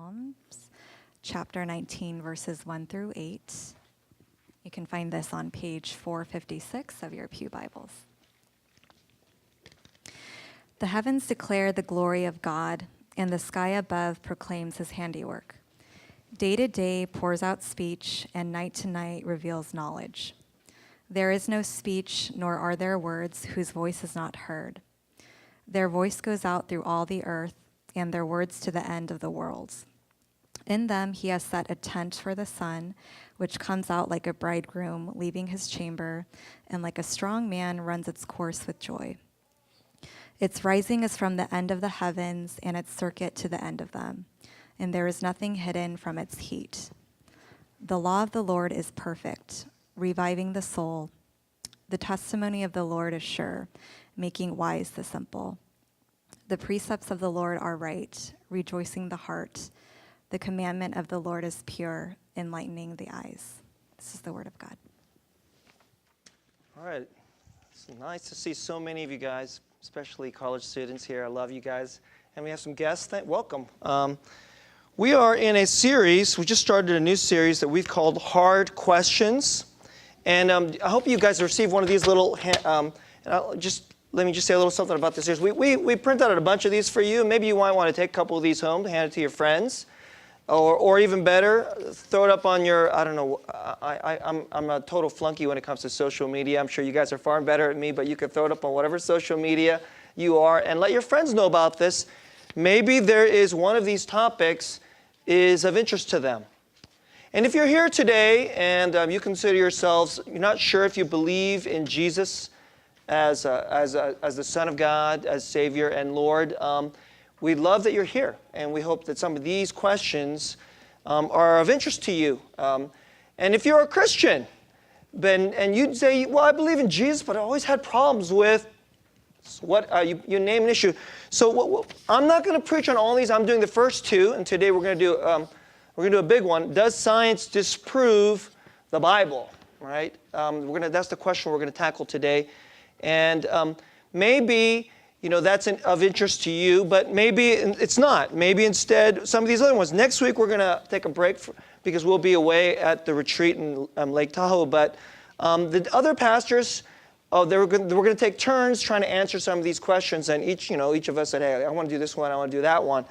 Psalms, chapter 19, verses 1 through 8. You can find this on page 456 of your Pew Bibles. The heavens declare the glory of God, and the sky above proclaims his handiwork. Day to day pours out speech, and night to night reveals knowledge. There is no speech, nor are there words whose voice is not heard. Their voice goes out through all the earth, and their words to the end of the worlds. In them he has set a tent for the sun, which comes out like a bridegroom leaving his chamber, and like a strong man runs its course with joy. Its rising is from the end of the heavens, and its circuit to the end of them, and there is nothing hidden from its heat. The law of the Lord is perfect, reviving the soul. The testimony of the Lord is sure, making wise the simple. The precepts of the Lord are right, rejoicing the heart. The commandment of the Lord is pure, enlightening the eyes. This is the word of God. All right. It's nice to see so many of you guys, especially college students here. I love you guys. And we have some guests. Welcome. We are in a series. We just started a new series that we've called Hard Questions. And I hope you guys received one of these little, let me just say a little something about this series. We printed out a bunch of these for you. Maybe you might want to take a couple of these home, hand it to your friends. Or even better, throw it up on your, I don't know, I'm a total flunky when it comes to social media. I'm sure you guys are far better at me, but you could throw it up on whatever social media you are and let your friends know about this. Maybe there is one of these topics is of interest to them. And if you're here today and you consider yourselves, you're not sure if you believe in Jesus as the Son of God, as Savior and Lord, we love that you're here, and we hope that some of these questions are of interest to you. And if you're a Christian, and you'd say, well, I believe in Jesus, but I always had problems with you name an issue. So I'm not going to preach on all these. I'm doing the first two, and today we're going to do a big one. Does science disprove the Bible? Right? That's the question we're going to tackle today, and maybe. That's of interest to you, but maybe it's not. Maybe instead, some of these other ones. Next week, we're going to take a break because we'll be away at the retreat in Lake Tahoe. But the other pastors, we're going to take turns trying to answer some of these questions. And each of us said, hey, I want to do this one, I want to do that one.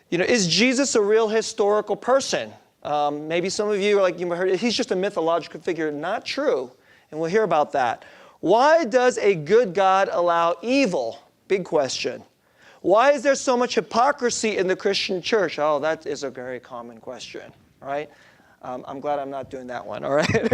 Is Jesus a real historical person? Maybe some of you are like, you heard, he's just a mythological figure. Not true. And we'll hear about that. Why does a good God allow evil? Big question. Why is there so much hypocrisy in the Christian church? Oh, that is a very common question, right? I'm glad I'm not doing that one, all right?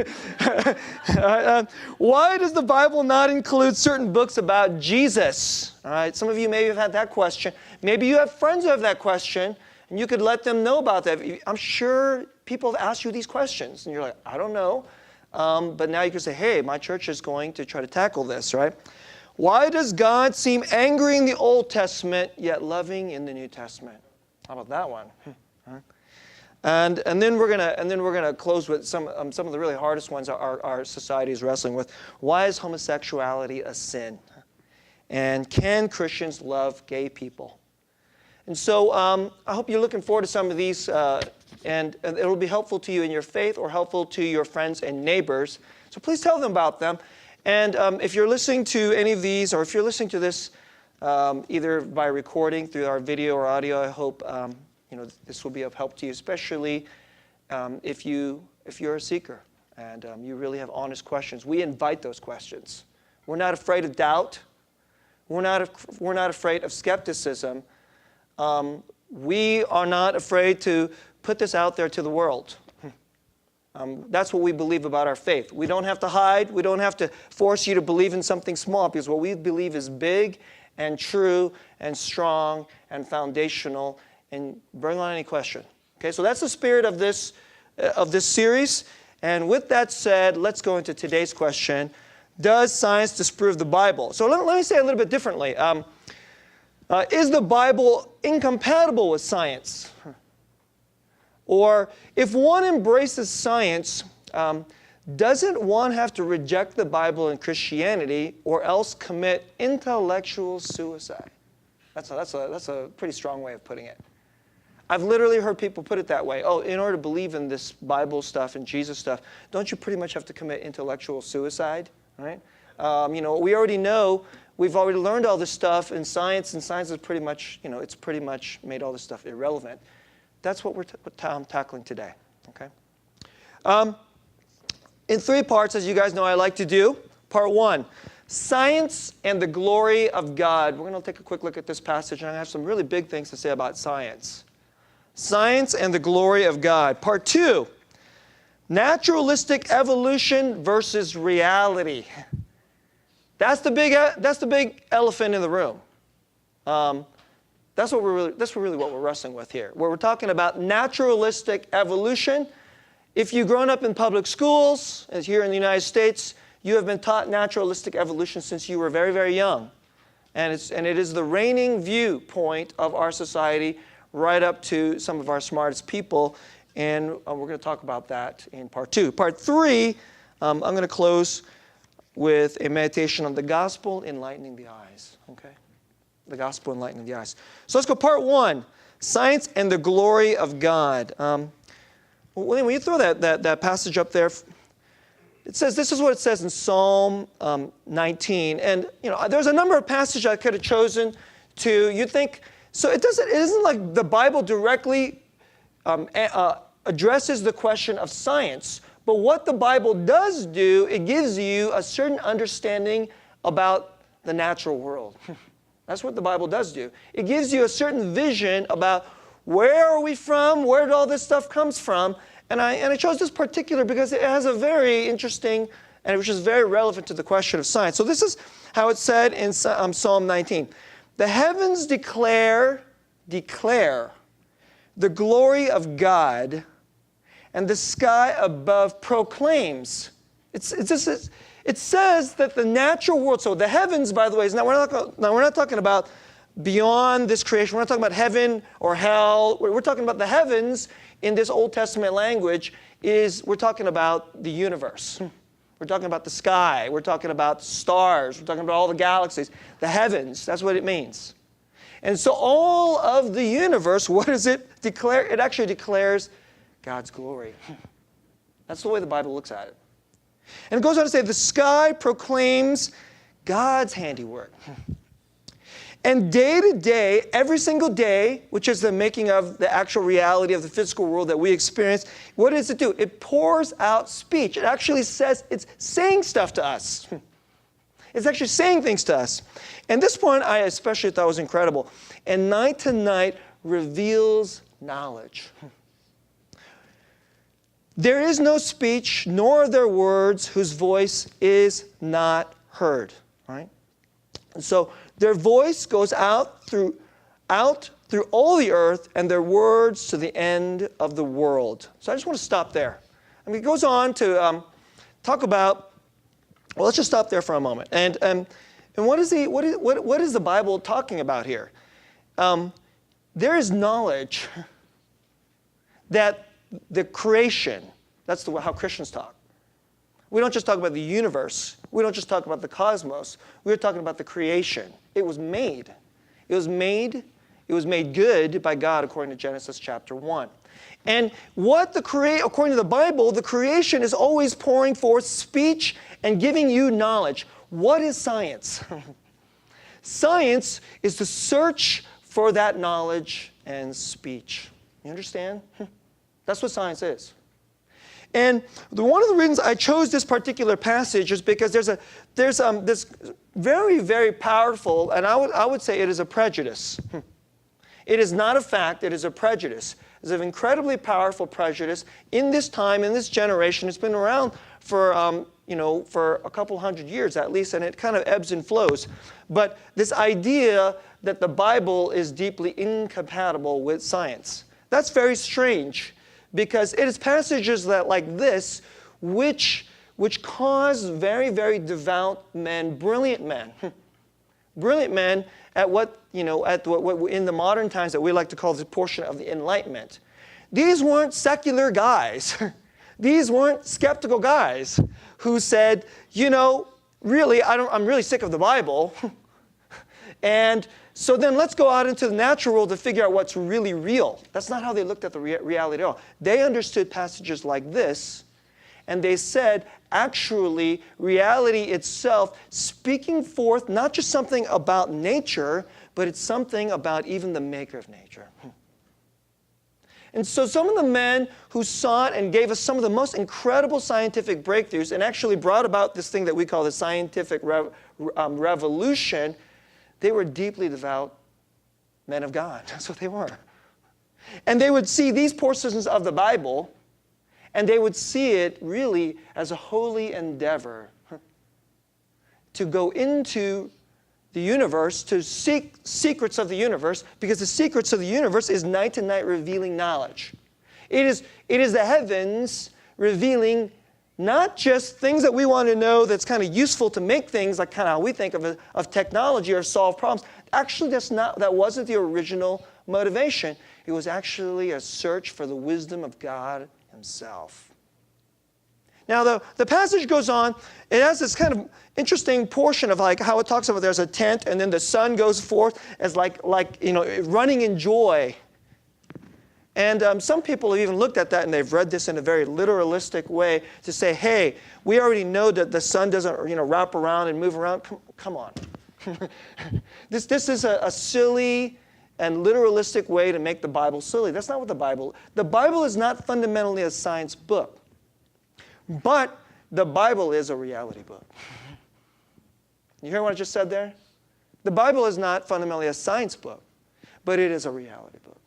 Why does the Bible not include certain books about Jesus? All right, some of you maybe have had that question. Maybe you have friends who have that question, and you could let them know about that. I'm sure people have asked you these questions, and you're like, I don't know. But now you can say, hey, my church is going to try to tackle this, right? Why does God seem angry in the Old Testament, yet loving in the New Testament? How about that one? And then we're gonna close with some of the really hardest ones our society is wrestling with. Why is homosexuality a sin? And can Christians love gay people? And so I hope you're looking forward to some of these. And it'll be helpful to you in your faith or helpful to your friends and neighbors. So please tell them about them. And if you're listening to any of these, or if you're listening to this either by recording through our video or audio, I hope this will be of help to you, especially if you're a seeker and you really have honest questions. We invite those questions. We're not afraid of doubt. We're not afraid of skepticism. We are not afraid to put this out there to the world. That's what we believe about our faith. We don't have to hide. We don't have to force you to believe in something small, because what we believe is big and true and strong and foundational, and bring on any question. Okay, so that's the spirit of this series. And with that said, let's go into today's question. Does science disprove the Bible? So let me say it a little bit differently. Is the Bible incompatible with science? Or if one embraces science, doesn't one have to reject the Bible and Christianity or else commit intellectual suicide? That's a pretty strong way of putting it. I've literally heard people put it that way. Oh, in order to believe in this Bible stuff and Jesus stuff, don't you pretty much have to commit intellectual suicide, right? We already know, we've already learned all this stuff in science, and science is pretty much, it's pretty much made all this stuff irrelevant. That's what I'm tackling today, okay? In 3 parts, as you guys know I like to do. Part 1, science and the glory of God. We're going to take a quick look at this passage, and I have some really big things to say about science. Science and the glory of God. Part 2, naturalistic evolution versus reality. That's the big elephant in the room. That's really what we're wrestling with here. Where we're talking about naturalistic evolution. If you've grown up in public schools, as here in the United States, you have been taught naturalistic evolution since you were very, very young. And it is the reigning viewpoint of our society right up to some of our smartest people. And we're going to talk about that in part 2. Part 3, I'm going to close with a meditation on the gospel enlightening the eyes. Okay? The gospel enlightening the eyes. So let's go part 1, science and the glory of God. When you throw that passage up there, it says, this is what it says in Psalm 19. And, there's a number of passages I could have chosen to, you think, so it isn't like the Bible directly addresses the question of science. But what the Bible does do, it gives you a certain understanding about the natural world. That's what the Bible does do. It gives you a certain vision about where are we from, where did all this stuff comes from. And I chose this particular because it has a very interesting, and which is very relevant to the question of science. So this is how it's said in Psalm 19. The heavens declare the glory of God, and the sky above proclaims. It says that the natural world, so the heavens, by the way, we're not talking about beyond this creation. We're not talking about heaven or hell. We're talking about the heavens in this Old Testament language we're talking about the universe. We're talking about the sky. We're talking about stars. We're talking about all the galaxies. The heavens, that's what it means. And so all of the universe, what does it declare? It actually declares God's glory. That's the way the Bible looks at it. And it goes on to say, the sky proclaims God's handiwork. And day to day, every single day, which is the making of the actual reality of the physical world that we experience, what does it do? It pours out speech. It actually says, it's saying stuff to us. It's actually saying things to us. And this point I especially thought was incredible. And night to night reveals knowledge. There is no speech, nor are there words whose voice is not heard. Right? And so their voice goes out through all the earth, and their words to the end of the world. So I just want to stop there. I mean, it goes on to talk about. Well, let's just stop there for a moment. And what is the Bible talking about here? There is knowledge that the creation. That's how Christians talk. We don't just talk about the universe. We don't just talk about the cosmos. We're talking about the creation. It was made. It was made good by God according to Genesis chapter 1. And according to the Bible, the creation is always pouring forth speech and giving you knowledge. What is science? Science is the search for that knowledge and speech. You understand? That's what science is. And one of the reasons I chose this particular passage is because there's this very, very powerful, and I would say it is a prejudice. It is not a fact, it is a prejudice. It's an incredibly powerful prejudice in this time, in this generation. It's been around for a couple hundred years at least, and it kind of ebbs and flows. But this idea that the Bible is deeply incompatible with science, that's very strange. Because it is passages like this which cause very, very devout men, brilliant men at what in the modern times that we like to call the portion of the Enlightenment. These weren't secular guys. These weren't skeptical guys who said, really, I'm really sick of the Bible, and So then let's go out into the natural world to figure out what's really real. That's not how they looked at the reality at all. They understood passages like this, and they said, actually, reality itself, speaking forth not just something about nature, but it's something about even the maker of nature. And so some of the men who saw it and gave us some of the most incredible scientific breakthroughs and actually brought about this thing that we call the scientific revolution, they were deeply devout men of God. That's what they were. And they would see these portions of the Bible, and they would see it really as a holy endeavor to go into the universe, to seek secrets of the universe, because the secrets of the universe is night to night revealing knowledge. It is the heavens revealing not just things that we want to know that's kind of useful to make things, like kind of how we think of technology or solve problems. Actually, that wasn't the original motivation. It was actually a search for the wisdom of God Himself. Now, the passage goes on. It has this kind of interesting portion of like how it talks about there's a tent, and then the sun goes forth as like running in joy. And some people have even looked at that, and they've read this in a very literalistic way to say, hey, we already know that the sun doesn't wrap around and move around. Come on. This is a silly and literalistic way to make the Bible silly. That's not what the Bible is not fundamentally a science book. But the Bible is a reality book. You hear what I just said there? The Bible is not fundamentally a science book, but it is a reality book.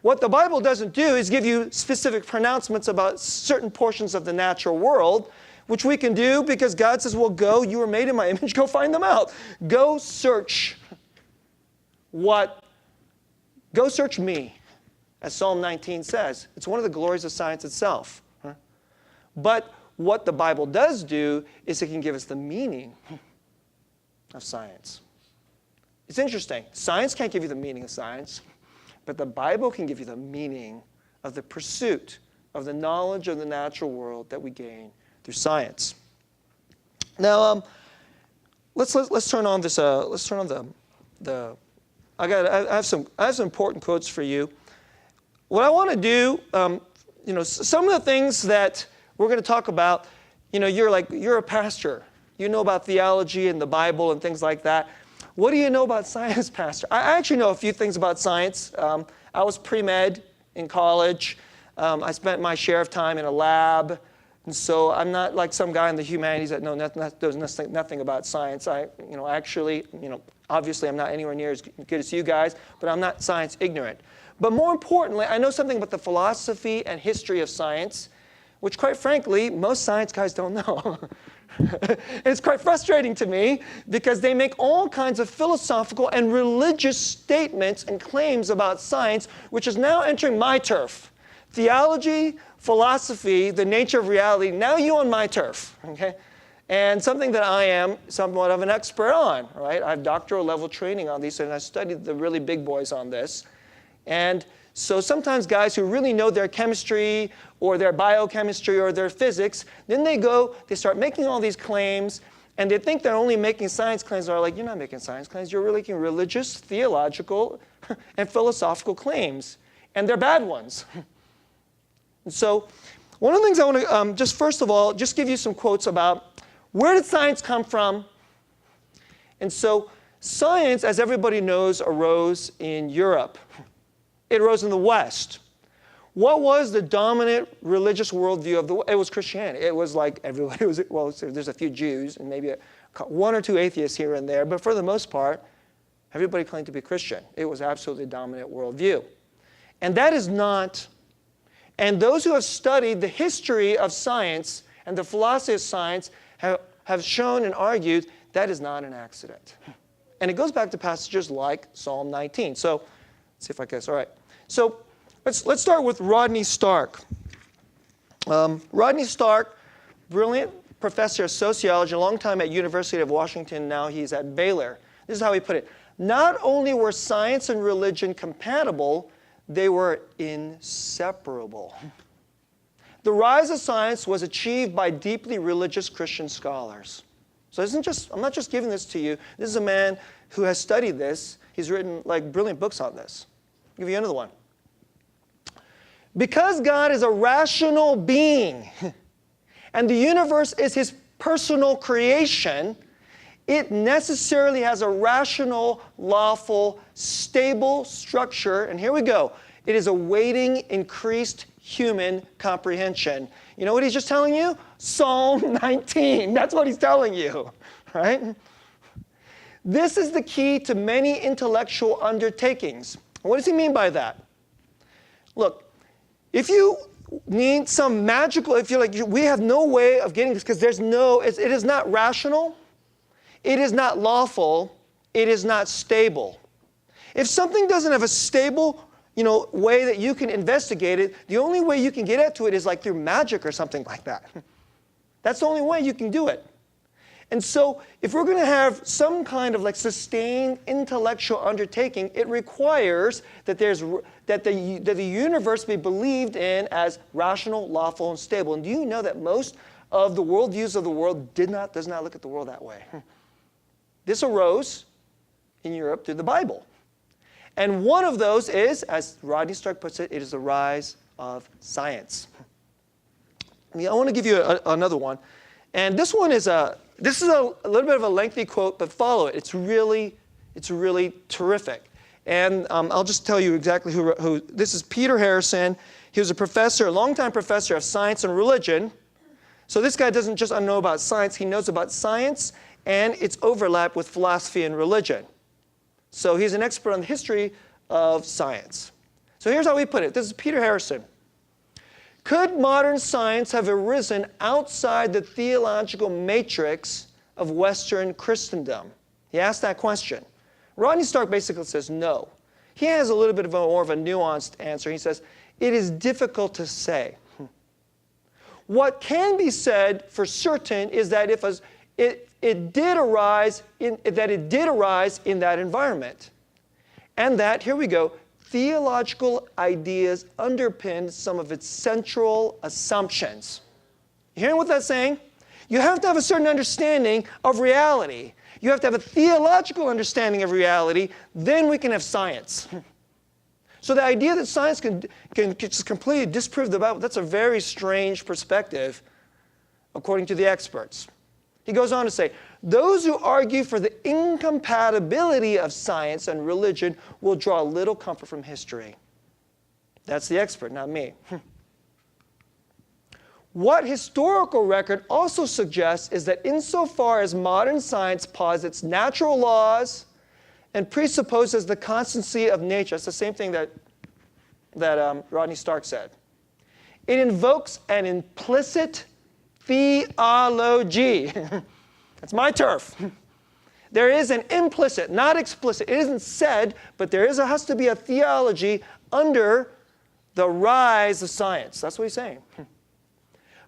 What the Bible doesn't do is give you specific pronouncements about certain portions of the natural world, which we can do because God says, well, go, you were made in my image, go find them out. Go search me, as Psalm 19 says. It's one of the glories of science itself. But what the Bible does do is it can give us the meaning of science. It's interesting. Science can't give you the meaning of science, but the Bible can give you the meaning of the pursuit of the knowledge of the natural world that we gain through science. Now, let's turn on this. Let's turn on the. I have some important quotes for you. What I want to do, some of the things that we're going to talk about. You're a pastor. You know about theology and the Bible and things like that. What do you know about science, Pastor? I actually know a few things about science. I was pre-med in college. I spent my share of time in a lab. And so I'm not like some guy in the humanities that knows nothing about science. Obviously I'm not anywhere near as good as you guys, but I'm not science ignorant. But more importantly, I know something about the philosophy and history of science, which quite frankly, most science guys don't know. It's quite frustrating to me because they make all kinds of philosophical and religious statements and claims about science, which is now entering my turf. Theology, philosophy, the nature of reality, now you on my turf, okay? And something that I am somewhat of an expert on, right? I have doctoral level training on these, and I studied the really big boys on this. And so sometimes guys who really know their chemistry or their biochemistry or their physics, then they start making all these claims, and they think they're only making science claims. They're like, you're not making science claims. You're really making religious, theological, and philosophical claims. And they're bad ones. And so one of the things I want to just first of all, just give you some quotes about where did science come from? And so science, as everybody knows, arose in Europe. It arose in the West. What was the dominant religious worldview of the West? It was Christianity. It was like everybody was, well, there's a few Jews and maybe one or two atheists here and there, but for the most part, everybody claimed to be Christian. It was absolutely the dominant worldview. And that is not, and those who have studied the history of science and the philosophy of science have shown and argued that is not an accident. And it goes back to passages like Psalm 19. So let's see if I guess. All right. So let's start with Rodney Stark. Rodney Stark, brilliant professor of sociology, a long time at University of Washington. Now he's at Baylor. This is how he put it. Not only were science and religion compatible, they were inseparable. The rise of science was achieved by deeply religious Christian scholars. So I'm not just giving this to you. This is a man who has studied this, He's written like brilliant books on this. I'll give you another one. Because God is a rational being and the universe is his personal creation, it necessarily has a rational, lawful, stable structure. And here we go. It is awaiting increased human comprehension. You know what he's just telling you? Psalm 19. That's what he's telling you, right? This is the key to many intellectual undertakings. What does he mean by that? Look, if you need some magical, if you're like, we have no way of getting this because it is not rational, it is not lawful, it is not stable. If something doesn't have a stable, way that you can investigate it, the only way you can get into it is like through magic or something like that. That's the only way you can do it. And so if we're going to have some kind of like sustained intellectual undertaking, it requires that the universe be believed in as rational, lawful, and stable. And do you know that most of the worldviews of the world does not look at the world that way? This arose in Europe through the Bible. And one of those is, as Rodney Stark puts it, it is the rise of science. I want to give you another one. And this one is a little bit of a lengthy quote, but follow it. It's really terrific. And I'll just tell you exactly who. This is Peter Harrison. He was a longtime professor of science and religion. So this guy doesn't just know about science, he knows about science and its overlap with philosophy and religion. So he's an expert on the history of science. So here's how he put it. This is Peter Harrison. Could modern science have arisen outside the theological matrix of Western Christendom? He asked that question. Rodney Stark basically says no. He has a little bit more of a nuanced answer. He says, it is difficult to say. What can be said for certain is that it did arise in that environment. And that, here we go, theological ideas underpinned some of its central assumptions. You hearing what that's saying? You have to have a certain understanding of reality. You have to have a theological understanding of reality, then we can have science. So the idea that science can just completely disprove the Bible, that's a very strange perspective, according to the experts. He goes on to say, those who argue for the incompatibility of science and religion will draw little comfort from history. That's the expert, not me. What historical record also suggests is that insofar as modern science posits natural laws and presupposes the constancy of nature, it's the same thing that Rodney Stark said. It invokes an implicit theology. That's my turf. There is an implicit, not explicit. It isn't said, but has to be a theology under the rise of science. That's what he's saying.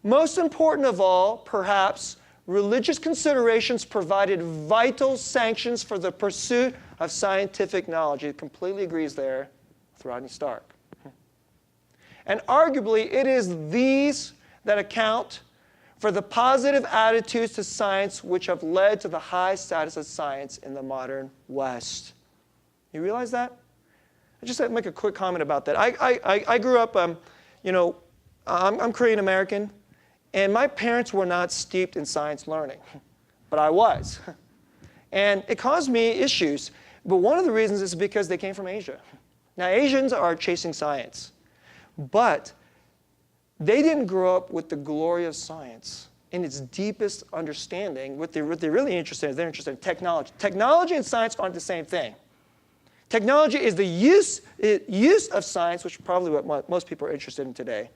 Most important of all, perhaps, religious considerations provided vital sanctions for the pursuit of scientific knowledge. He completely agrees there with Rodney Stark. And arguably, it is these that account for the positive attitudes to science which have led to the high status of science in the modern West. You realize that? I just had to make a quick comment about that. I grew up, I'm Korean American, and my parents were not steeped in science learning, but I was. And it caused me issues, but one of the reasons is because they came from Asia. Now, Asians are chasing science, but they didn't grow up with the glory of science in its deepest understanding. What they're really interested in, they're interested in technology. Technology and science aren't the same thing. Technology is the use of science, which is probably what most people are interested in today.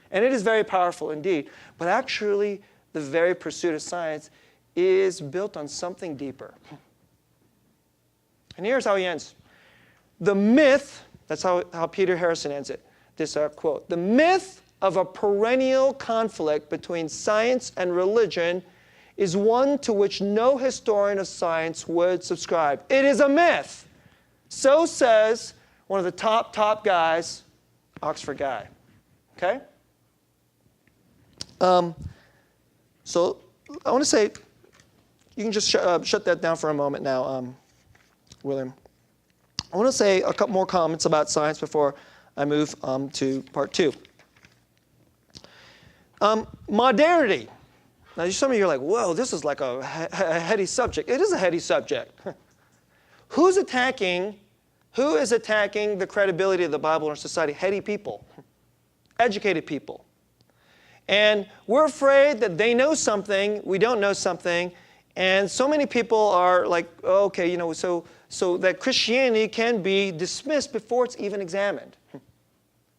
And it is very powerful indeed. But actually, the very pursuit of science is built on something deeper. And here's how he ends. The myth, that's how Peter Harrison ends it, this quote. The myth of a perennial conflict between science and religion is one to which no historian of science would subscribe. It is a myth. So says one of the top guys, Oxford guy. Okay? So I want to say, you can just shut that down for a moment now, William. I want to say a couple more comments about science before I move to part 2. Modernity. Now, some of you are like, whoa, this is like a heady subject. It is a heady subject. Who is attacking the credibility of the Bible in our society? Heady people, educated people. And we're afraid that they know something, we don't know something, and so many people are like, oh, okay, so that Christianity can be dismissed before it's even examined.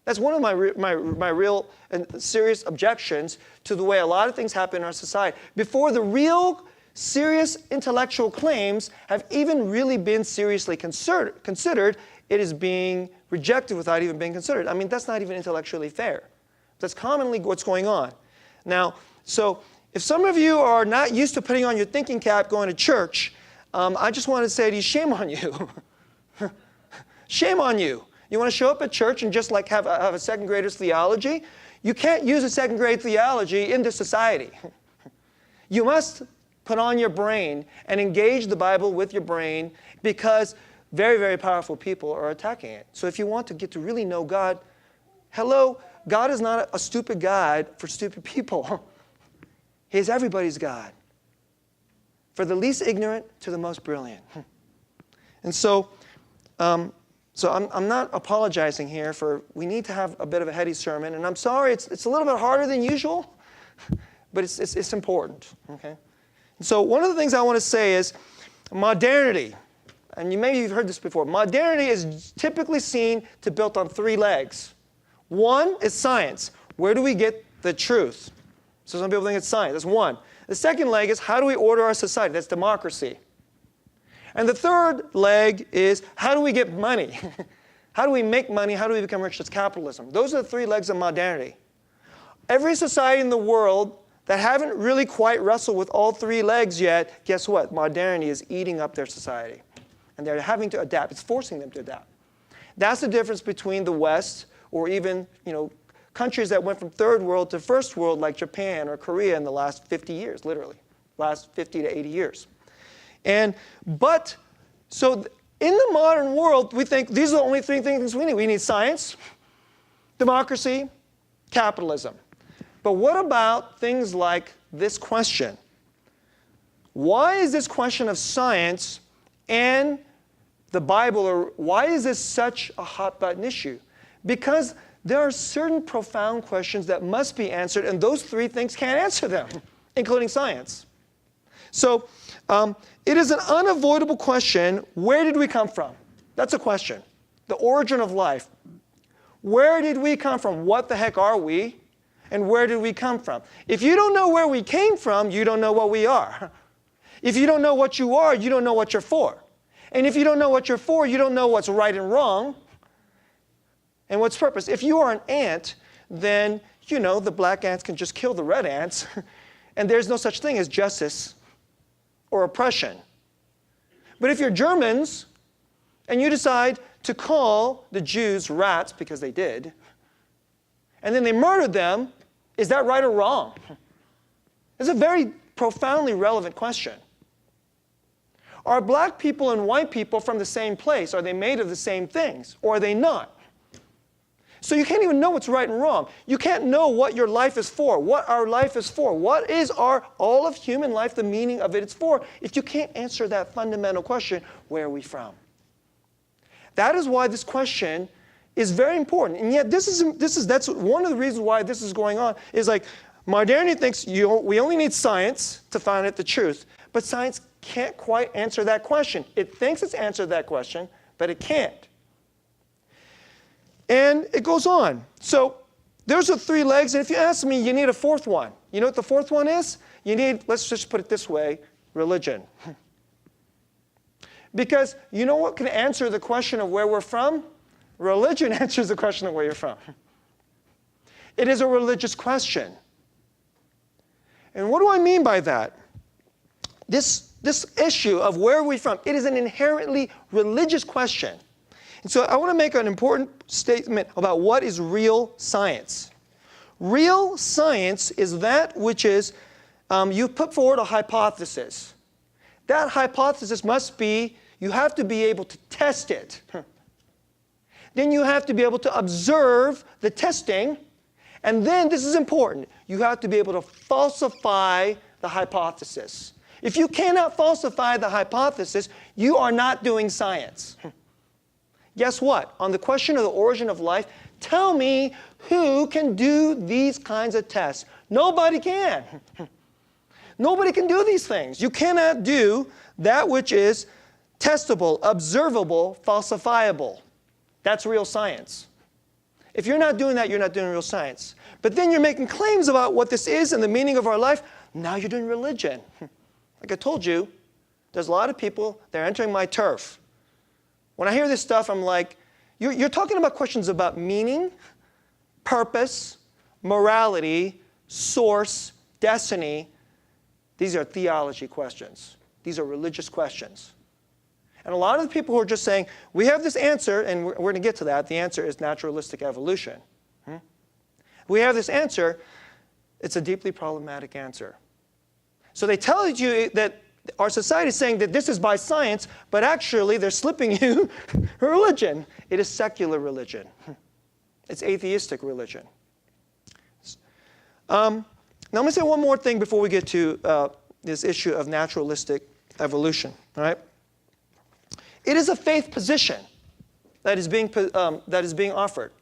That's one of my real and serious objections to the way a lot of things happen in our society. Before the real serious intellectual claims have even really been seriously considered, it is being rejected without even being considered. I mean, that's not even intellectually fair. That's commonly what's going on. Now, so if some of you are not used to putting on your thinking cap going to church, I just want to say to you, shame on you. Shame on you. You want to show up at church and just like have a second grader's theology? You can't use a second grade theology in this society. You must put on your brain and engage the Bible with your brain because very, very powerful people are attacking it. So if you want to get to really know God, hello, God is not a stupid God for stupid people. He's everybody's God. For the least ignorant to the most brilliant. And so I'm not apologizing here for we need to have a bit of a heady sermon. And I'm sorry, it's a little bit harder than usual, but it's important. Okay? And so one of the things I want to say is modernity. And maybe you've heard this before. Modernity is typically seen to be built on 3 legs. One is science. Where do we get the truth? So some people think it's science. That's one. The second leg is how do we order our society? That's democracy. And the third leg is how do we get money? How do we make money? How do we become rich? That's capitalism. Those are the 3 legs of modernity. Every society in the world that haven't really quite wrestled with all 3 legs yet, guess what? Modernity is eating up their society. And they're having to adapt. It's forcing them to adapt. That's the difference between the West or even, countries that went from third world to first world like Japan or Korea in the last 50 years, literally. Last 50 to 80 years. So in the modern world, we think these are the only 3 things we need. We need science, democracy, capitalism. But what about things like this question? Why is this question of science and the Bible, or why is this such a hot button issue? Because there are certain profound questions that must be answered, and those 3 things can't answer them, including science. So it is an unavoidable question, where did we come from? That's a question. The origin of life. Where did we come from? What the heck are we? And where did we come from? If you don't know where we came from, you don't know what we are. If you don't know what you are, you don't know what you're for. And if you don't know what you're for, you don't know what's right and wrong and what's purpose. If you are an ant, then, the black ants can just kill the red ants, and there's no such thing as justice or oppression. But if you're Germans, and you decide to call the Jews rats, because they did, and then they murdered them, is that right or wrong? It's a very profoundly relevant question. Are black people and white people from the same place? Are they made of the same things? Or are they not? So you can't even know what's right and wrong. You can't know what your life is for, what our life is for. What is all of human life, the meaning of it is for, if you can't answer that fundamental question, where are we from? That is why this question is very important. And yet that's one of the reasons why this is going on, is like modernity thinks we only need science to find out the truth. But science can't quite answer that question. It thinks it's answered that question, but it can't. And it goes on. So there's the 3 legs, and if you ask me, you need a 4th one. You know what the 4th one is? You need, let's just put it this way, religion. Because you know what can answer the question of where we're from? Religion answers the question of where you're from. It is a religious question. And what do I mean by that? This issue of where are we from, it is an inherently religious question. And so I want to make an important statement about what is real science. Real science is that which is, you put forward a hypothesis. That hypothesis must be, You have to be able to test it. Then you have to be able to observe the testing. And then, this is important, you have to be able to falsify the hypothesis. If you cannot falsify the hypothesis, you are not doing science. Guess what? On the question of the origin of life, tell me who can do these kinds of tests. Nobody can. Nobody can do these things. You cannot do that which is testable, observable, falsifiable. That's real science. If you're not doing that, you're not doing real science. But then you're making claims about what this is and the meaning of our life. Now you're doing religion. Like I told you, there's a lot of people, they're entering my turf. When I hear this stuff, I'm like, you're talking about questions about meaning, purpose, morality, source, destiny. These are theology questions. These are religious questions. And a lot of the people who are just saying, we have this answer, and we're going to get to that. The answer is naturalistic evolution. We have this answer. It's a deeply problematic answer. So they tell you that our society is saying that this is by science, but actually they're slipping you religion. It is secular religion. It's atheistic religion. Now I'm going to say one more thing before we get to this issue of naturalistic evolution. All right? It is a faith position that is being offered.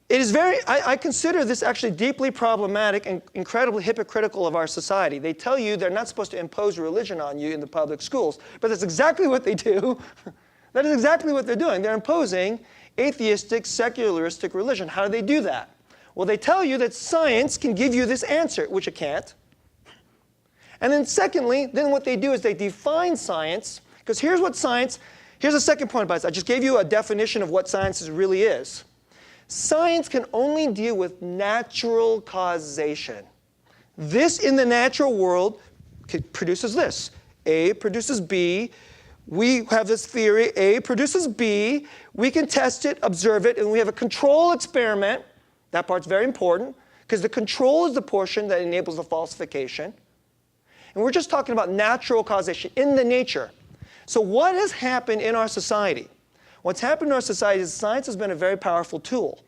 It is I consider this actually deeply problematic and incredibly hypocritical of our society. They tell you they're not supposed to impose religion on you in the public schools, but that's exactly what they do. That is exactly what they're doing. They're imposing atheistic, secularistic religion. How do they do that? Well, they tell you that science can give you this answer, which it can't. And then secondly, then what they do is they define science, because here's the second point about this. I just gave you a definition of what science really is. Science can only deal with natural causation. This in the natural world produces this. A produces B. We have this theory. A produces B. We can test it, observe it, and we have a control experiment. That part's very important, because the control is the portion that enables the falsification. And we're just talking about natural causation in the nature. So what has happened in our society? What's happened in our society is science has been a very powerful tool.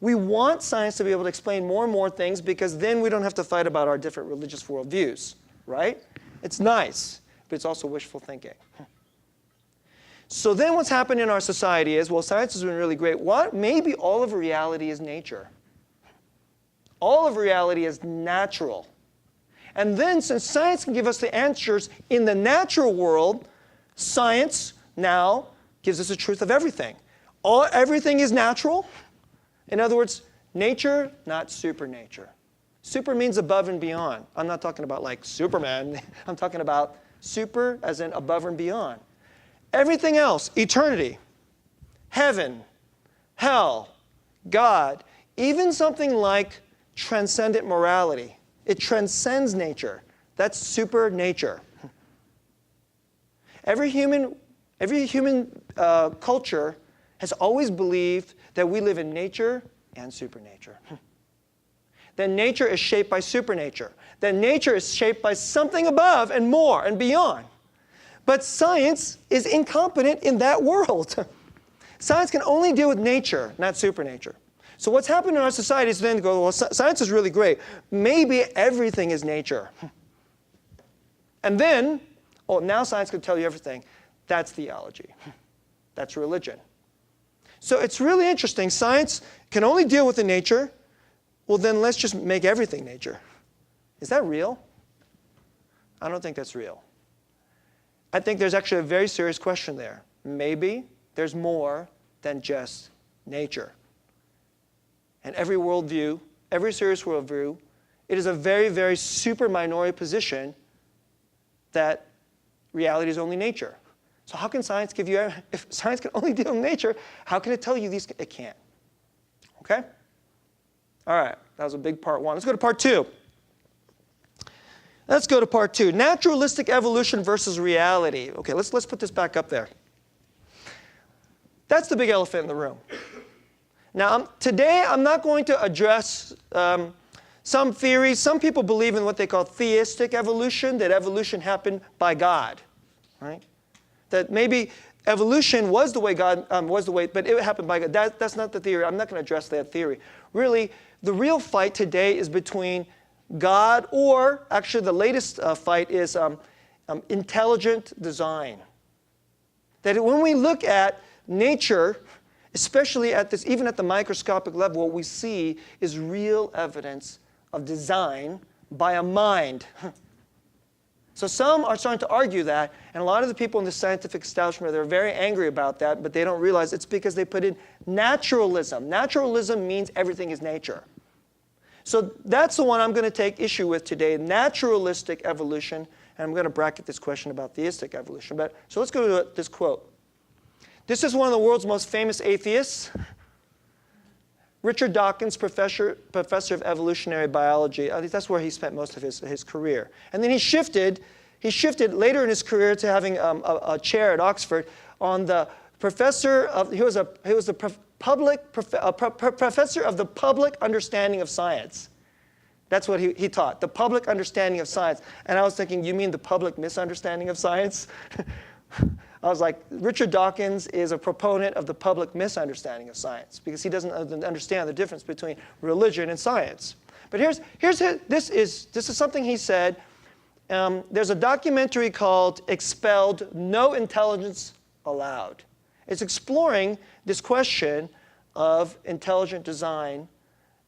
We want science to be able to explain more and more things, because then we don't have to fight about our different religious worldviews, right? It's nice, but it's also wishful thinking. So then what's happened in our society is, well, science has been really great. Maybe all of reality is nature. All of reality is natural. And then since science can give us the answers in the natural world, science now gives us the truth of everything. Everything is natural. In other words, nature, not supernature. Super means above and beyond. I'm not talking about like Superman. I'm talking about super as in above and beyond. Everything else, eternity, heaven, hell, God, even something like transcendent morality. It transcends nature. That's super nature. Every human culture has always believed that we live in nature and supernature. That nature is shaped by supernature. That nature is shaped by something above and more and beyond. But science is incompetent in that world. Science can only deal with nature, not supernature. So what's happened in our society is then to go, well, science is really great. Maybe everything is nature. And then, now science can tell you everything. That's theology. That's religion. So it's really interesting. Science can only deal with the nature. Well, then let's just make everything nature. Is that real? I don't think that's real. I think there's actually a very serious question there. Maybe there's more than just nature. And every worldview, every serious worldview, it is a very, very super minority position that reality is only nature. So how can science give you, if science can only deal with nature, how can it tell you these? It can't. Okay? All right, that was a big part one. Let's go to part two. Let's go to part two. Naturalistic evolution versus reality. Okay, let's put this back up there. That's the big elephant in the room. Now, today I'm not going to address some theories. Some people believe in what they call theistic evolution, that evolution happened by God, right? that maybe evolution was the way God was the way, but it happened by God. That's not the theory. I'm not going to address that theory. Really, the real fight today is between God, or actually the latest fight is intelligent design. That when we look at nature, especially at this, even at the microscopic level, what we see is real evidence of design by a mind. So some are starting to argue that, and a lot of the people in the scientific establishment, they're very angry about that, but they don't realize it's because they put in naturalism. Naturalism means everything is nature. So that's the one I'm going to take issue with today, naturalistic evolution, and I'm going to bracket this question about theistic evolution. So let's go to this quote. This is one of the world's most famous atheists, Richard Dawkins, professor of evolutionary biology. I think that's where he spent most of his career. And then he shifted later in his career to having a chair at Oxford on the professor of, he was the professor of the public understanding of science. That's what he taught, the public understanding of science. And I was thinking, you mean the public misunderstanding of science? I was like, Richard Dawkins is a proponent of the public misunderstanding of science because he doesn't understand the difference between religion and science. But this is something he said. There's a documentary called Expelled, No Intelligence Allowed. It's exploring this question of intelligent design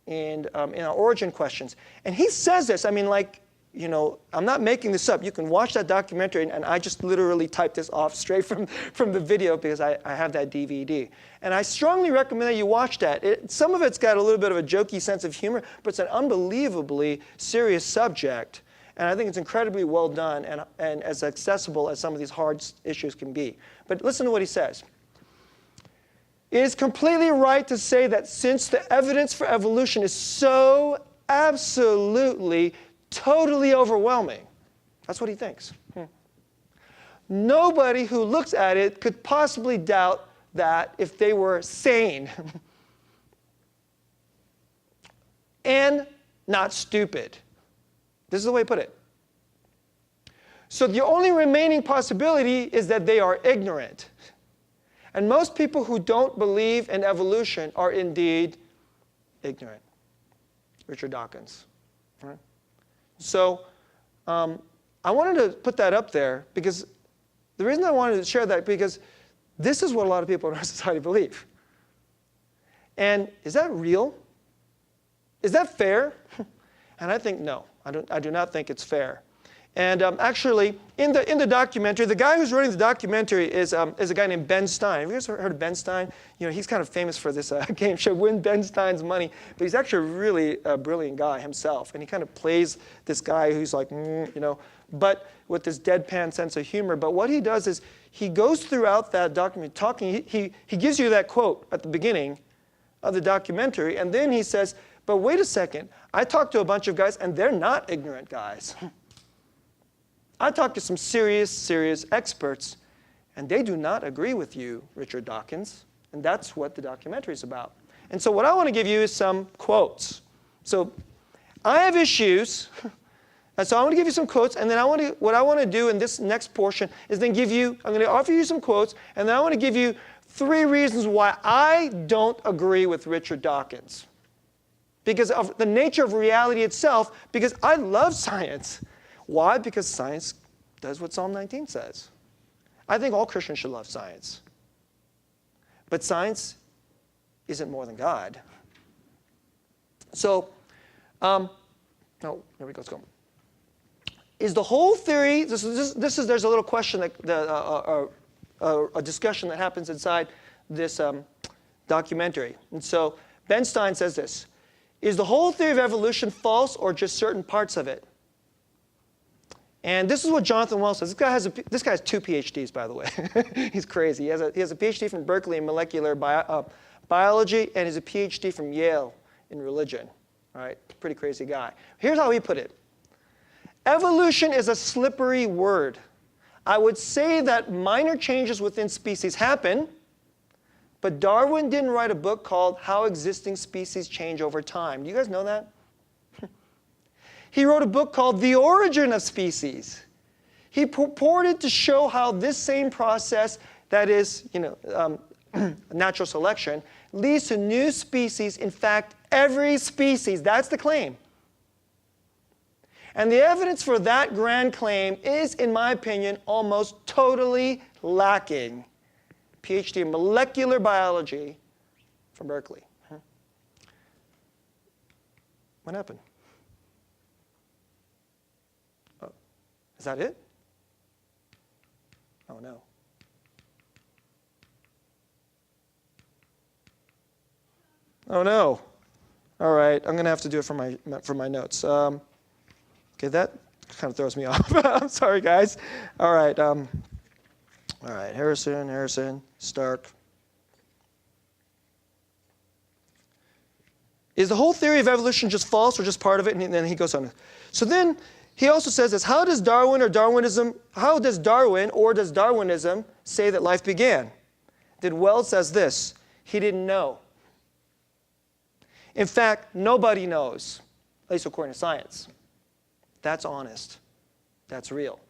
and in our origin questions. And he says this, I mean, like, you know, I'm not making this up. You can watch that documentary, and I just literally typed this off straight from the video because I have that DVD. And I strongly recommend that you watch that. Some of it's got a little bit of a jokey sense of humor, but it's an unbelievably serious subject. And I think it's incredibly well done and as accessible as some of these hard issues can be. But listen to what he says. It is completely right to say that since the evidence for evolution is so absolutely totally overwhelming. That's what he thinks. Nobody who looks at it could possibly doubt that if they were sane and not stupid. This is the way he put it. So the only remaining possibility is that they are ignorant. And most people who don't believe in evolution are indeed ignorant. Richard Dawkins. Right? So I wanted to put that up there because the reason I wanted to share that because this is what a lot of people in our society believe. And is that real? Is that fair? And I think no. I do not think it's fair. And actually, in the documentary, the guy who's running the documentary is a guy named Ben Stein. Have you guys heard of Ben Stein? You know, he's kind of famous for this game show, Win Ben Stein's Money. But he's actually a really brilliant guy himself. And he kind of plays this guy who's like, you know, but with this deadpan sense of humor. But what he does is he goes throughout that document talking. He gives you that quote at the beginning of the documentary. And then he says, but wait a second. I talked to a bunch of guys, and they're not ignorant guys. I talked to some serious experts, and they do not agree with you, Richard Dawkins. And that's what the documentary is about. And so what I want to give you is some quotes. So I have issues, and so I want to give you some quotes, and then what I want to do in this next portion is then I'm going to offer you some quotes, and then I want to give you 3 reasons why I don't agree with Richard Dawkins. Because of the nature of reality itself, because I love science. Why? Because science does what Psalm 19 says. I think all Christians should love science. But science isn't more than God. So, there we go, let's go. Is the whole theory, there's a little question, a discussion that happens inside this documentary. And so Ben Stein says this, is the whole theory of evolution false or just certain parts of it? And this is what Jonathan Wells says. This guy has 2 PhDs, by the way. He's crazy. He has a PhD from Berkeley in molecular biology, and he's a PhD from Yale in religion. All right, pretty crazy guy. Here's how he put it. Evolution is a slippery word. I would say that minor changes within species happen, but Darwin didn't write a book called How Existing Species Change Over Time. Do you guys know that? He wrote a book called The Origin of Species. He purported to show how this same process, that is, natural selection, leads to new species. In fact, every species. That's the claim. And the evidence for that grand claim is, in my opinion, almost totally lacking. PhD in molecular biology from Berkeley. What happened? Oh, is that it? Oh, no. Oh, no. All right, I'm going to have to do it for my notes. Okay, that kind of throws me off. I'm sorry, guys. All right, Harrison, Stark. Is the whole theory of evolution just false or just part of it? And then he goes on. So then he also says this, how does Darwin or Darwinism say that life began? Then Wells says this, he didn't know. In fact, nobody knows, at least according to science. That's honest. That's real.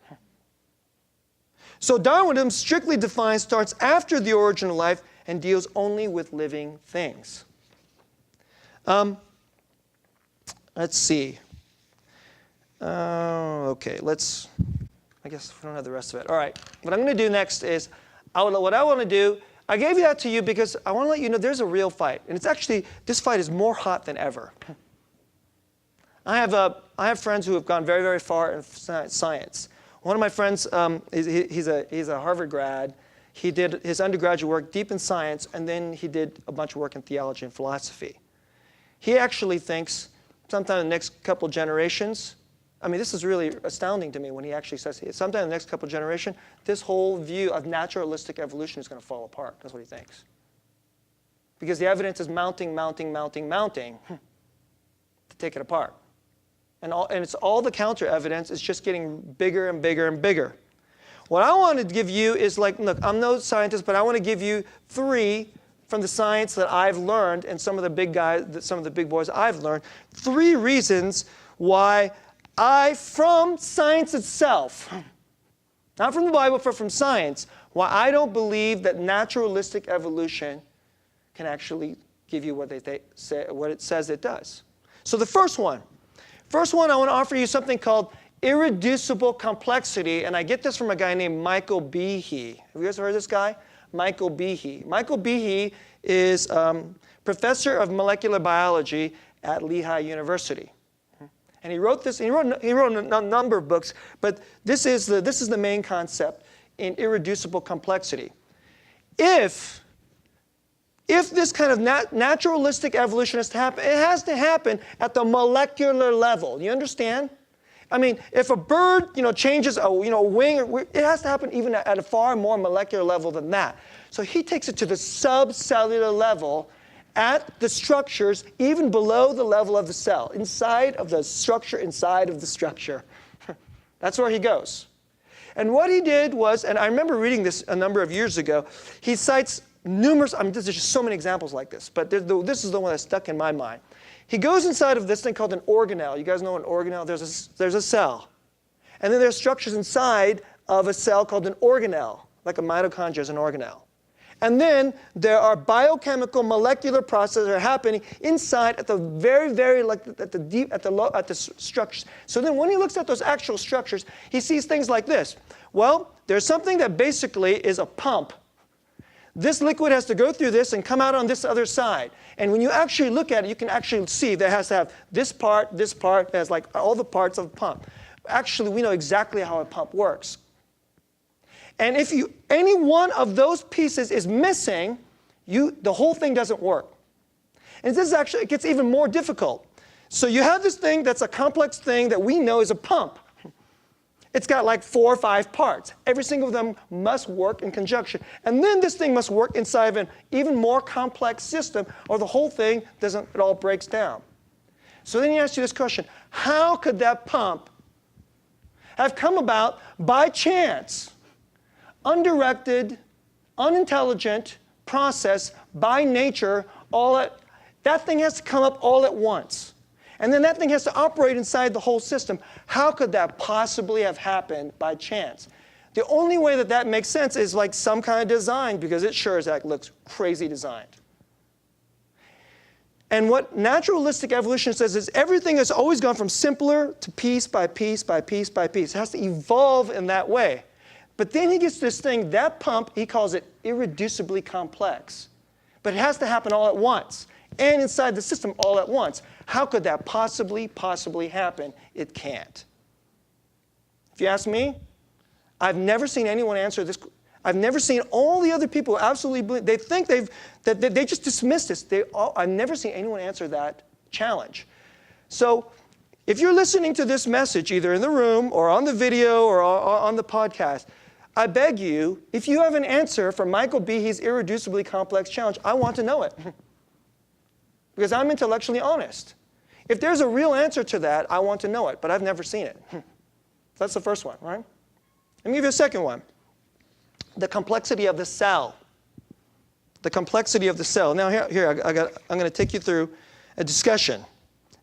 So Darwinism, strictly defined, starts after the origin of life and deals only with living things. Let's see. Okay, I guess we don't have the rest of it. All right, what I'm going to do next is, what I want to do, I gave that to you because I want to let you know there's a real fight. And it's actually, this fight is more hot than ever. I have friends who have gone very, very far in science. One of my friends, he's a Harvard grad. He did his undergraduate work deep in science, and then he did a bunch of work in theology and philosophy. He actually thinks sometime in the next couple generations, I mean, this is really astounding to me when he actually says, sometime in the next couple generations, this whole view of naturalistic evolution is going to fall apart. That's what he thinks. Because the evidence is mounting to take it apart. And it's all the counter evidence is just getting bigger and bigger and bigger. What I want to give you is look, I'm no scientist, but I want to give you 3 from the science that I've learned and some of the big guys, some of the big boys I've learned, 3 reasons why from science itself, not from the Bible, but from science, why I don't believe that naturalistic evolution can actually give you what it says it does. So the first one, I want to offer you something called irreducible complexity, and I get this from a guy named Michael Behe. Have you guys heard of this guy? Michael Behe. Michael Behe is professor of molecular biology at Lehigh University. And he wrote this, he wrote a number of books, but this is the main concept in irreducible complexity. If this kind of naturalistic evolution has to happen, it has to happen at the molecular level. You understand? I mean, if a bird, changes a wing, it has to happen even at a far more molecular level than that. So he takes it to the subcellular level at the structures, even below the level of the cell, inside of the structure, inside of the structure. That's where he goes. And what he did was, and I remember reading this a number of years ago, he cites numerous, there's just so many examples like this, but this is the one that stuck in my mind. He goes inside of this thing called an organelle. You guys know an organelle? There's a cell. And then there's structures inside of a cell called an organelle, like a mitochondria is an organelle. And then there are biochemical molecular processes that are happening inside at the very, very, at the structures. So then when he looks at those actual structures, he sees things like this. Well, there's something that basically is a pump. This liquid has to go through this and come out on this other side. And when you actually look at it, you can actually see that it has to have this part, it has like all the parts of a pump. Actually, we know exactly how a pump works. And if any one of those pieces is missing, the whole thing doesn't work. And this actually, it gets even more difficult. So you have this thing that's a complex thing that we know is a pump. It's got like 4 or 5 parts. Every single of them must work in conjunction. And then this thing must work inside of an even more complex system, or the whole thing it all breaks down. So then he asks you this question, how could that pump have come about by chance? Undirected, unintelligent process by nature, that thing has to come up all at once. And then that thing has to operate inside the whole system. How could that possibly have happened by chance? The only way that that makes sense is like some kind of design, because it sure as heck looks crazy designed. And what naturalistic evolution says is everything has always gone from simpler to piece by piece by piece by piece. It has to evolve in that way. But then he gets this thing, that pump, he calls it irreducibly complex. But it has to happen all at once, and inside the system all at once. How could that possibly happen? It can't. If you ask me, I've never seen anyone answer this. I've never seen all the other people who absolutely believe, they think that they just dismiss this. I've never seen anyone answer that challenge. So if you're listening to this message, either in the room or on the video or on the podcast, I beg you, if you have an answer for Michael Behe's irreducibly complex challenge, I want to know it. Because I'm intellectually honest. If there's a real answer to that, I want to know it, but I've never seen it. So that's the first one, right? Let me give you a second one. The complexity of the cell. The complexity of the cell. Now here I'm going to take you through a discussion.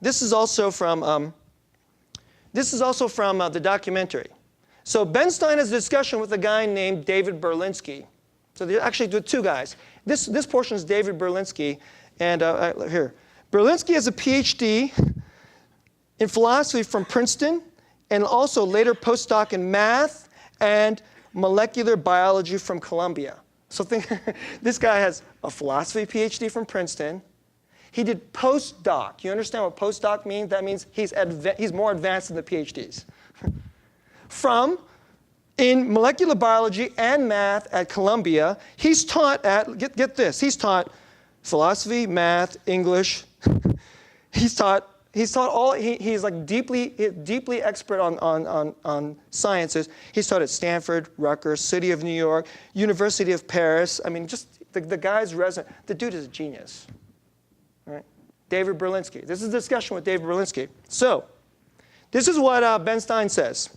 This is also from the documentary. So Ben Stein has a discussion with a guy named David Berlinski. So they actually do two guys. This portion is David Berlinski, and here. Berlinski has a PhD in philosophy from Princeton, and also later postdoc in math and molecular biology from Columbia. So think, this guy has a philosophy PhD from Princeton. He did postdoc. You understand what postdoc means? That means he's more advanced than the PhDs. In molecular biology and math at Columbia, he's taught get this, he's taught philosophy, math, English. He's like deeply expert on sciences. He's taught at Stanford, Rutgers, City of New York, University of Paris. I mean, just the guy's resident. The dude is a genius. All right? David Berlinski. This is a discussion with David Berlinski. So, this is what Ben Stein says.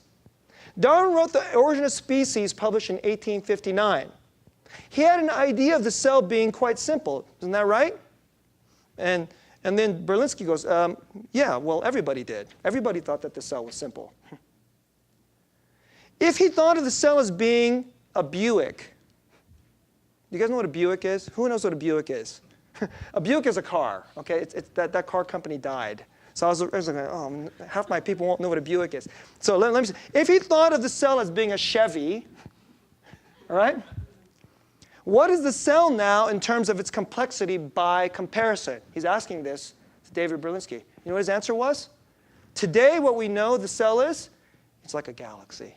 Darwin wrote The Origin of Species, published in 1859. He had an idea of the cell being quite simple. Isn't that right? And then Berlinski goes, yeah, well, everybody did. Everybody thought that the cell was simple. If he thought of the cell as being a Buick, you guys know what a Buick is? Who knows what a Buick is? A Buick is a car, okay? That car company died. So I was like, oh, half my people won't know what a Buick is. So let me see. If he thought of the cell as being a Chevy, all right? What is the cell now in terms of its complexity by comparison? He's asking this to David Berlinski. You know what his answer was? Today, what we know the cell is, it's like a galaxy.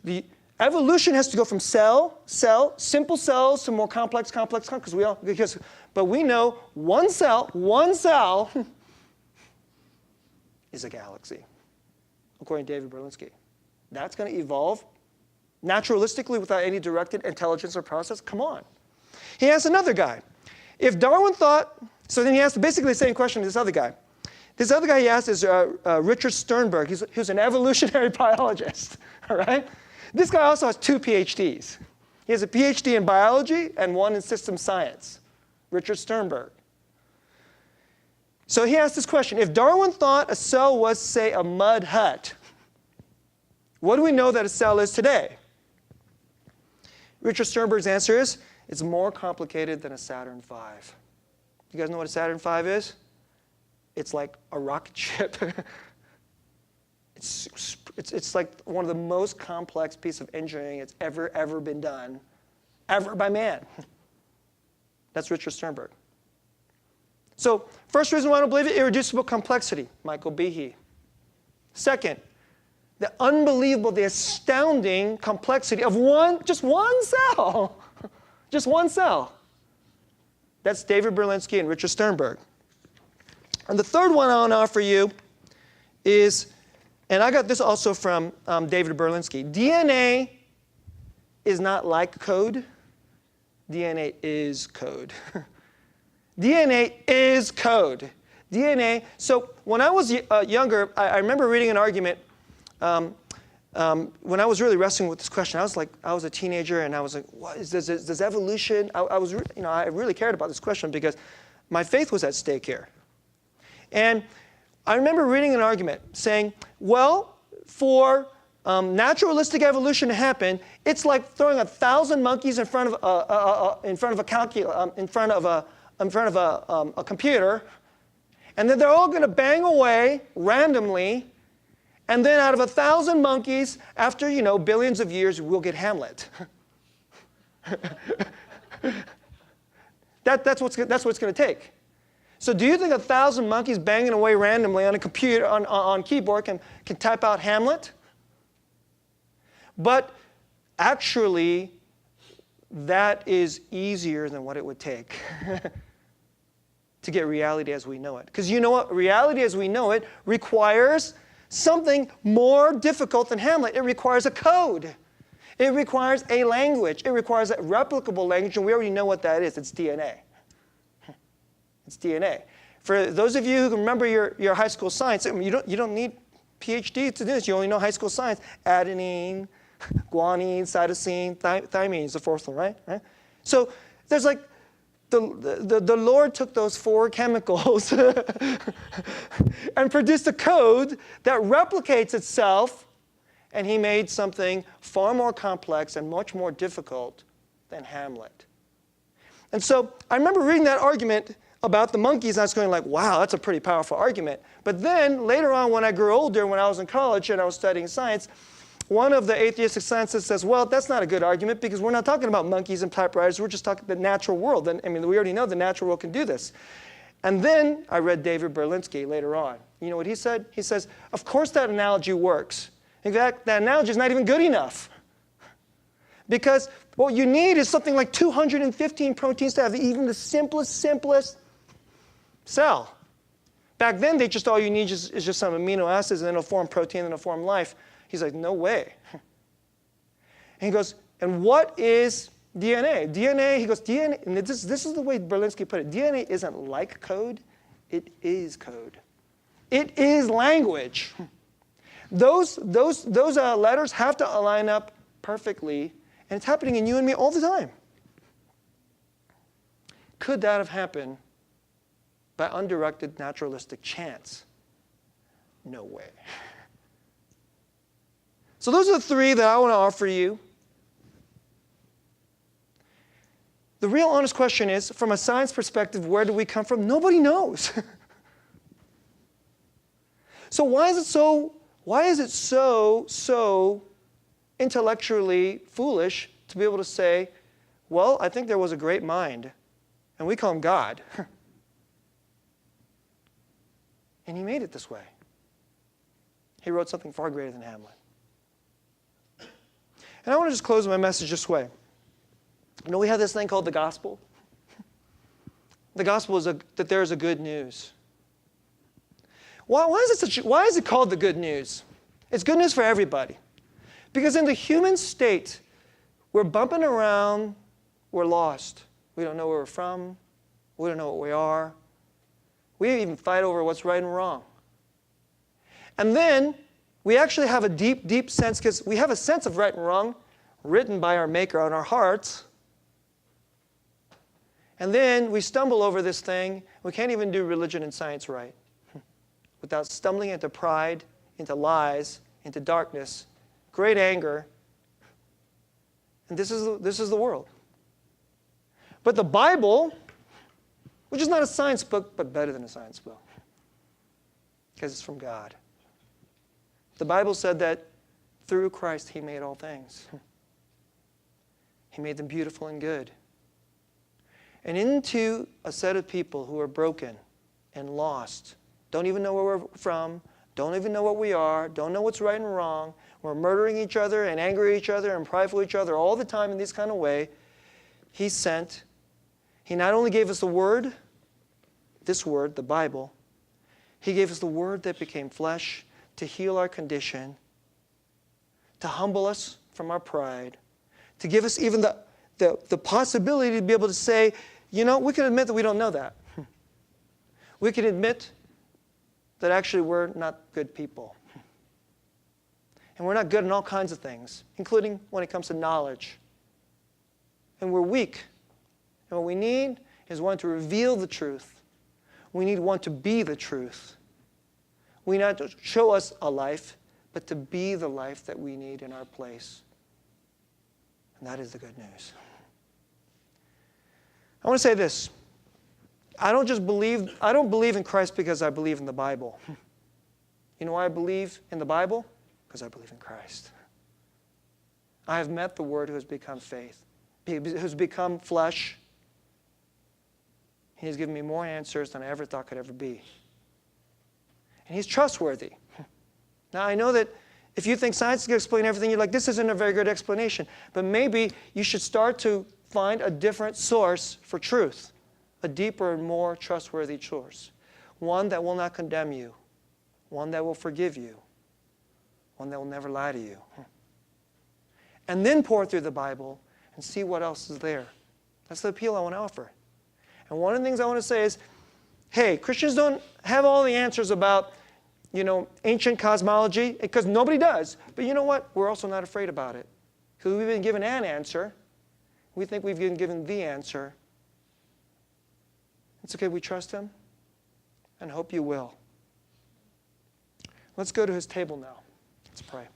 The evolution has to go from simple cells to more complex, but we know one cell is a galaxy, according to David Berlinski. That's going to evolve naturalistically without any directed intelligence or process? Come on. He asked another guy. If Darwin thought, so then he asked basically the same question to this other guy. This other guy he asked is Richard Sternberg. He's an evolutionary biologist, all right? This guy also has 2 PhDs. He has a PhD in biology and one in system science, Richard Sternberg. So he asked this question. If Darwin thought a cell was, say, a mud hut, what do we know that a cell is today? Richard Sternberg's answer is, it's more complicated than a Saturn V. You guys know what a Saturn V is? It's like a rocket ship. It's like one of the most complex pieces of engineering that's ever been done, ever by man. That's Richard Sternberg. So, first reason why I don't believe it, irreducible complexity, Michael Behe. Second, the unbelievable, the astounding complexity of just one cell. Just one cell. That's David Berlinski and Richard Sternberg. And the third one I want to offer you is, and I got this also from David Berlinski, DNA is not like code. DNA is code. DNA is code. DNA, so when I was younger, I remember reading an argument when I was really wrestling with this question. I was a teenager, and I was like, "What is this? Does evolution?" I really cared about this question because My faith was at stake here. And I remember reading an argument saying, well, for naturalistic evolution to happen, it's like throwing 1,000 monkeys in front of a computer, and then they're all going to bang away randomly, and then out of 1,000 monkeys, after billions of years, we'll get Hamlet. That's what it's going to take. So do you think 1,000 monkeys banging away randomly on a computer, on keyboard can type out Hamlet? But actually, that is easier than what it would take to get reality as we know it. Because you know what? Reality as we know it requires something more difficult than Hamlet. It requires a code. It requires a language. It requires a replicable language, and we already know what that is. It's DNA. It's DNA. For those of you who remember your high school science, you don't need PhD to do this. You only know high school science. Adenine, guanine, cytosine, thymine is the fourth one, right? So there's like, the Lord took those 4 chemicals and produced a code that replicates itself, and he made something far more complex and much more difficult than Hamlet. And so I remember reading that argument about the monkeys, and I was going like, wow, that's a pretty powerful argument. But then later on, when I grew older, when I was in college and I was studying science, one of the atheistic scientists says, well, that's not a good argument because we're not talking about monkeys and typewriters. We're just talking the natural world. And, we already know the natural world can do this. And then I read David Berlinski later on. You know what he said? He says, of course that analogy works. In fact, that analogy is not even good enough. Because what you need is something like 215 proteins to have even the simplest cell. Back then, all you need is just some amino acids, and then it'll form protein, and it'll form life. He's like, no way. And he goes, and what is DNA? DNA, he goes, DNA, and this is the way Berlinski put it. DNA isn't like code, it is code. It is language. Those letters have to align up perfectly, and it's happening in you and me all the time. Could that have happened by undirected naturalistic chance? No way. So those are the 3 that I want to offer you. The real honest question is, from a science perspective, where do we come from? Nobody knows. So why is it so intellectually foolish to be able to say, well, I think there was a great mind, and we call him God. And he made it this way. He wrote something far greater than Hamlet. And I want to just close my message this way. We have this thing called the gospel. The gospel is that there is a good news. Why is it called the good news? It's good news for everybody. Because in the human state, we're bumping around, we're lost. We don't know where we're from. We don't know what we are. We even fight over what's right and wrong. And then we actually have a deep, deep sense, because we have a sense of right and wrong written by our Maker on our hearts. And then we stumble over this thing. We can't even do religion and science right without stumbling into pride, into lies, into darkness, great anger. And this is the world. But the Bible, which is not a science book, but better than a science book, because it's from God. The Bible said that through Christ he made all things. He made them beautiful and good. And into a set of people who are broken and lost, don't even know where we're from, don't even know what we are, don't know what's right and wrong, we're murdering each other and angry at each other and prideful at each other all the time in this kind of way, he not only gave us the Word, this Word, the Bible, he gave us the Word that became flesh to heal our condition, to humble us from our pride, to give us even the possibility to be able to say, we can admit that we don't know that. We can admit that actually we're not good people. And we're not good in all kinds of things, including when it comes to knowledge. And we're weak. And what we need is one to reveal the truth We need one to be the truth. We not to show us a life, but to be the life that we need in our place. And that is the good news. I want to say this. I don't believe in Christ because I believe in the Bible. You know why I believe in the Bible? Because I believe in Christ. I have met the Word who has become faith, who's become flesh. He has given me more answers than I ever thought could ever be. And He's trustworthy. Now, I know that if you think science can explain everything, you're like, this isn't a very good explanation. But maybe you should start to find a different source for truth, a deeper and more trustworthy source, one that will not condemn you, one that will forgive you, one that will never lie to you. And then pour through the Bible and see what else is there. That's the appeal I want to offer. And one of the things I want to say is, hey, Christians don't have all the answers about, ancient cosmology, because nobody does. But you know what? We're also not afraid about it. Because we've been given an answer. We think we've been given the answer. It's okay, we trust Him, and hope you will. Let's go to His table now. Let's pray.